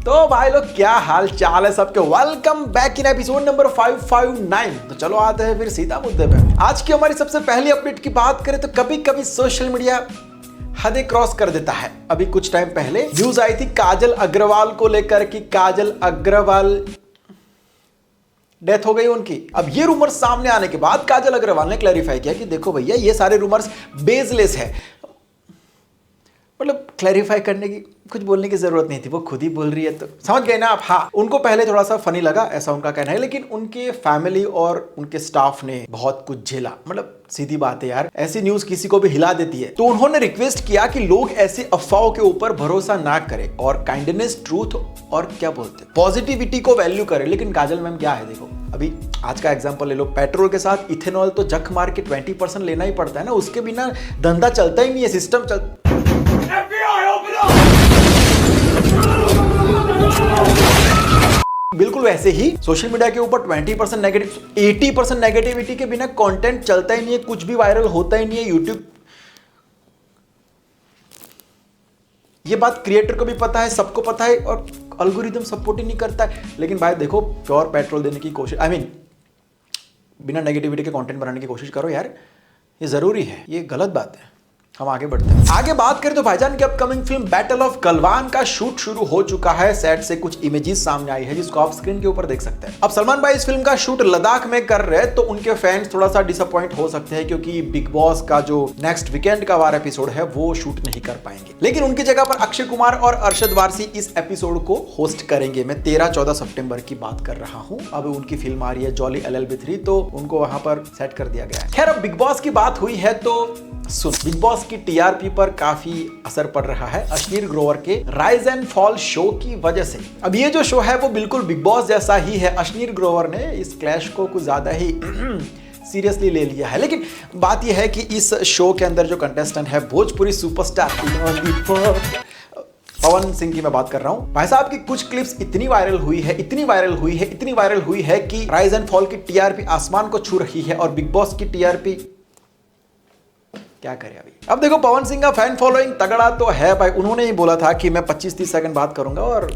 तो भाई लोग क्या हाल चाल है सबके, welcome back in episode number 559। तो चलो आते हैं फिर सीधा मुद्दे पे। आज की हमारी सबसे पहली अपडेट की बात करें तो कभी कभी सोशल मीडिया हदें क्रॉस कर देता है। अभी कुछ टाइम पहले न्यूज आई थी काजल अग्रवाल को लेकर कि काजल अग्रवाल डेथ हो गई उनकी। अब ये रूमर्स सामने आने के बाद काजल अग्रवाल ने क्लैरिफाई किया कि देखो भैया ये सारे रूमर्स बेसलेस है। मतलब क्लैरिफाई करने की, कुछ बोलने की जरूरत नहीं थी, वो खुद ही बोल रही है तो समझ गए ना आप। हाँ, उनको पहले थोड़ा सा फनी लगा, ऐसा उनका कहना है, लेकिन उनके फैमिली और उनके स्टाफ ने बहुत कुछ झेला। मतलब सीधी बात है यार, ऐसी न्यूज किसी को भी हिला देती है। तो उन्होंने रिक्वेस्ट किया कि लोग ऐसी अफवाहों के ऊपर भरोसा ना करें और काइंडनेस, ट्रूथ और क्या बोलते हैं, पॉजिटिविटी को वैल्यू करें। लेकिन काजल मैम क्या है, देखो अभी आज का एग्जांपल ले लो, पेट्रोल के साथ इथेनॉल तो जख मार के 20% लेना ही पड़ता है ना, उसके बिना धंधा चलता ही नहीं है, सिस्टम चल। बिल्कुल वैसे ही सोशल मीडिया के ऊपर 20% नेगेटिव, 80% नेगेटिविटी के बिना कंटेंट चलता ही नहीं है, कुछ भी वायरल होता ही नहीं है। यूट्यूब, ये बात क्रिएटर को भी पता है, सबको पता है, और एल्गोरिदम सपोर्ट ही नहीं करता है। लेकिन भाई देखो, प्योर पेट्रोल देने की कोशिश, बिना नेगेटिविटी के कंटेंट बनाने की कोशिश करो यार, ये जरूरी है, ये गलत बात है। हम आगे बढ़ते हैं। आगे बात करें तो भाईजान की upcoming film battle of Galwan का शूट शुरू हो चुका है। सेट से कुछ इमेजेस सामने आई है जिसको आप स्क्रीन के ऊपर देख सकते हैं। अब सलमान भाई इस फिल्म का शूट लद्दाख में कर रहे हैं, तो उनके फैंस थोड़ा सा डिसअपॉइंट हो सकते हैं क्योंकि बिग बॉस का जो नेक्स्ट वीकेंड का वार एपिसोड है वो शूट नहीं कर पाएंगे। लेकिन उनकी जगह पर अक्षय कुमार और अरशद वारसी इस एपिसोड को होस्ट करेंगे। मैं 13-14 सितंबर की बात कर रहा हूँ। अब उनकी फिल्म आ रही है जॉली LLB 3, तो उनको वहां पर सेट कर दिया गया है। खैर, अब बिग बॉस की बात हुई है तो सुन, बिग बॉस की TRP पर काफी असर पड़ रहा है अश्नीर ग्रोवर के राइज एंड फॉल शो की वजह से। अब ये जो शो है वो बिल्कुल बिग बॉस जैसा ही है। अश्नीर ग्रोवर ने इस क्लैश को कुछ ज्यादा ही सीरियसली ले लिया है। लेकिन बात यह है कि इस शो के अंदर जो कंटेस्टेंट है भोजपुरी सुपरस्टार पवन सिंह की मैं बात कर रहा हूं। भाई साहब की कुछ क्लिप्स इतनी वायरल हुई है कि राइज एंड फॉल की TRP आसमान को छू रही है और बिग बॉस की TRP क्या करे अभी। अब देखो, पवन सिंह का फैन फॉलोइंग तगड़ा तो है भाई। उन्होंने ही बोला था कि मैं 25-30 सेकंड बात करूंगा और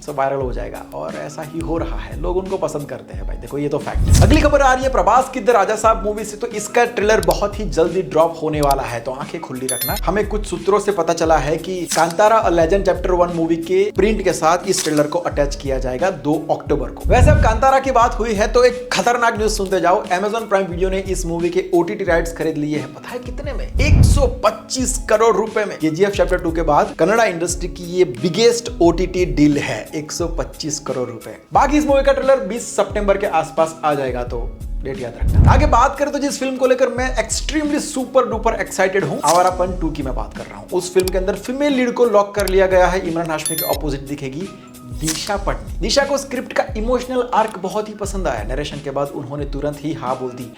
सब वायरल हो जाएगा, और ऐसा ही हो रहा है। लोग उनको पसंद करते हैं भाई, देखो ये तो फैक्ट है। अगली खबर आ रही है प्रभास की द राजा साहब मूवी से। तो इसका ट्रेलर बहुत ही जल्दी ड्रॉप होने वाला है, तो आंखें खुली रखना। हमें कुछ सूत्रों से पता चला है कि Kantara a legend chapter 1 movie के प्रिंट के साथ इस ट्रेलर को अटैच किया जाएगा 2 अक्टूबर को। वैसे अब कांतारा की बात हुई है तो एक खतरनाक न्यूज सुनते जाओ। Amazon प्राइम वीडियो ने इस मूवी के OTT राइट्स खरीद लिए हैं। पता है कितने में? 125 करोड़ रुपए में। KGF चैप्टर 2 के बाद कन्नड़ा इंडस्ट्री की ये बिगेस्ट OTT डील है, 125 करोड़ रुपए। बाकी इस मूवी का ट्रेलर 20 सितंबर के आसपास आ जाएगा, तो डेट याद रखना। आगे बात करें तो जिस फिल्म को लेकर मैं एक्सट्रीमली सुपर डुपर एक्साइटेड हूं, आवारापन 2 की मैं बात कर रहा हूं। उस फिल्म के अंदर फीमेल लीड को लॉक कर लिया गया है। इमरान हाशमी के ऑपोजिट दिखेगी दिशा पटनी। दिशा को स्क्रिप्ट का इमोशनल आर्क बहुत ही पसंद आया। नरेशन के बाद उन्होंने तुरंत ही हाँ बोल दी,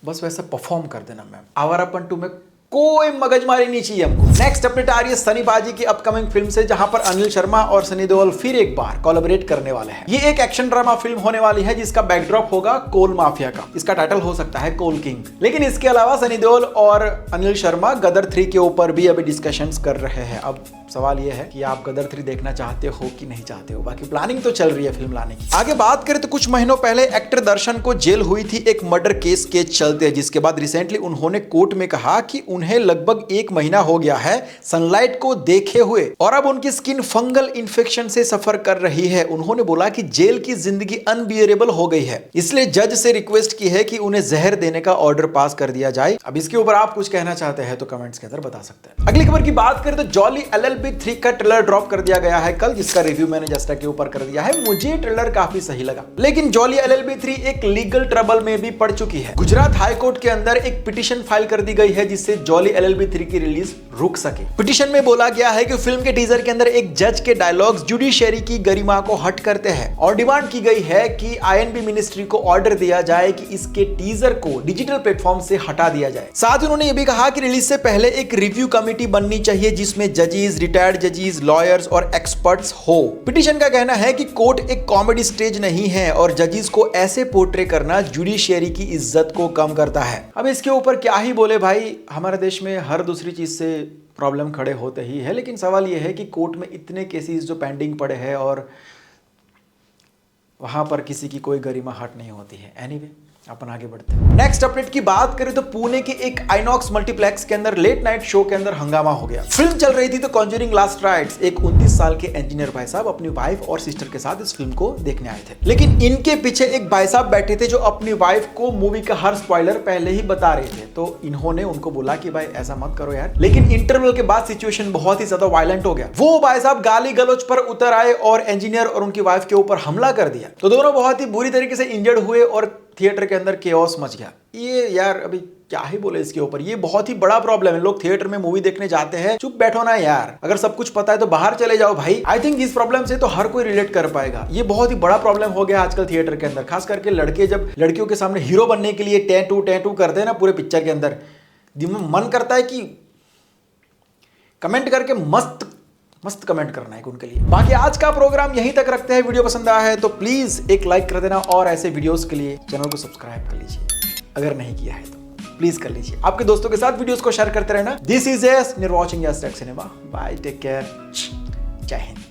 बस वैसा परफॉर्म कर देना मैम। आवारापन 2 में कोई मगजमारी नहीं चाहिए हमको। नेक्स्ट अपडेट आ रही है सनी बाजी की अपकमिंग फिल्म से, जहां पर अनिल शर्मा और सनी देओल फिर एक बार कोलैबोरेट करने वाले हैं। ये एक एक्शन ड्रामा फिल्म होने वाली है जिसका बैकड्रॉप होगा कोल माफिया का। इसका टाइटल हो सकता है कोल किंग। लेकिन इसके अलावा सनी देओल और अनिल शर्मा गदर 3 के ऊपर भी अभी डिस्कशंस कर रहे हैं। अब सवाल यह है कि आप गदर 3 देखना चाहते हो कि नहीं चाहते हो। बाकी प्लानिंग तो चल रही है फिल्म लाने की। आगे बात करें तो कुछ महीनों पहले एक्टर दर्शन को जेल हुई थी एक मर्डर केस के चलते, जिसके बाद रिसेंटली उन्होंने कोर्ट में कहा कि उन्हें लगभग 1 महीना हो गया है सनलाइट को देखे हुए, और अब उनकी स्किन फंगल इन्फेक्शन से सफर कर रही है। उन्होंने बोला कि जेल की जिंदगी अनबियरेबल हो गई है, इसलिए जज से रिक्वेस्ट की है कि उन्हें जहर देने का ऑर्डर पास कर दिया जाए। अब इसके ऊपर आप कुछ कहना चाहते हैं तो कमेंट्स के अंदर बता सकते हैं। अगली खबर की बात करें तो जॉली LLB 3 का ट्रेलर ड्रॉप कर दिया गया है कल, जिसका रिव्यू मैंने जस्टा के ऊपर कर दिया है। मुझे ट्रेलर काफी सही लगा, लेकिन जॉली LLB 3 एक लीगल ट्रबल में भी पड़ चुकी है। गुजरात हाई कोर्ट के अंदर एक पिटीशन फाइल कर दी गई है जिससे जॉली LLB 3 की रिलीज रुक सके। पिटीशन में बोला गया है कि फिल्म के टीजर के अंदर एक जज के डायलॉग्स जुडिशरी की गरिमा को हट करते हैं, और डिमांड की गई है कि INB मिनिस्ट्री को ऑर्डर दिया जाए कि इसके टीजर को डिजिटल प्लेटफॉर्म से हटा दिया जाए। साथ ही उन्होंने यह भी कहा कि रिलीज से पहले एक रिव्यू कमेटी बननी चाहिए जिसमें जजेस, रिटायर्ड जजेस, लॉयर्स और एक्सपर्ट्स हो। पिटीशन का कहना है कि कोर्ट एक कॉमेडी स्टेज नहीं है और जजेस को ऐसे पोर्ट्रे करना जुडिशरी की इज्जत को कम करता है। अब इसके ऊपर क्या ही बोले भाई, हमारे देश में हर दूसरी चीज से प्रॉब्लम खड़े होते ही है, लेकिन सवाल यह है कि कोर्ट में इतने केसेस जो पेंडिंग पड़े हैं और वहां पर किसी की कोई गरिमा हट नहीं होती है। एनीवे, अपन आगे बढ़ते हैं। नेक्स्ट अपडेट की बात करें तो पुणे के एक आइनॉक्स मल्टीप्लेक्स के अंदर लेट नाइट शो के अंदर हंगामा हो गया। फिल्म चल रही थी तो कॉन्जरिंग लास्ट राइट्स एक 29 साल के इंजीनियर भाई साहब अपनी वाइफ और सिस्टर के साथ इस फिल्म को देखने आए थे, लेकिन इनके पीछे एक भाई साहब बैठे थे जो अपनी वाइफ को मूवी का हर स्पॉइलर पहले ही बता रहे थे। तो इन्होंने उनको बोला कि भाई ऐसा मत करो यार, लेकिन इंटरवल के बाद सिचुएशन बहुत ही ज्यादा वायलेंट हो गया। वो भाई साहब गाली गलौज पर उतर आए और इंजीनियर और उनकी वाइफ के ऊपर हमला कर दिया। तो दोनों बहुत ही बुरी तरीके से इंजर्ड हुए और थिएटर के अंदर केओस मच गया। ये यार अभी क्या ही बोले इसके ऊपर, ये बहुत ही बड़ा प्रॉब्लम है। लोग थिएटर में मूवी देखने जाते हैं, चुप बैठो ना यार, अगर सब कुछ पता है तो बाहर चले जाओ भाई। आई थिंक इस प्रॉब्लम से तो हर कोई रिलेट कर पाएगा। ये बहुत ही बड़ा प्रॉब्लम हो गया आजकल थिएटर के अंदर, खास करके लड़के जब लड़कियों के सामने हीरो बनने के लिए टैटू करते हैं ना पूरे पिक्चर के अंदर, मन करता है कि कमेंट करके मस्त कमेंट करना है उनके लिए। बाकी आज का प्रोग्राम यहीं तक रखते हैं। वीडियो पसंद आया है तो प्लीज एक लाइक कर देना और ऐसे वीडियोस के लिए चैनल को सब्सक्राइब कर लीजिए, अगर नहीं किया है तो प्लीज कर लीजिए। आपके दोस्तों के साथ वीडियोस को शेयर करते रहना। This is S, you're watching Yes Tech Cinema. Bye, take care, जय हिंद।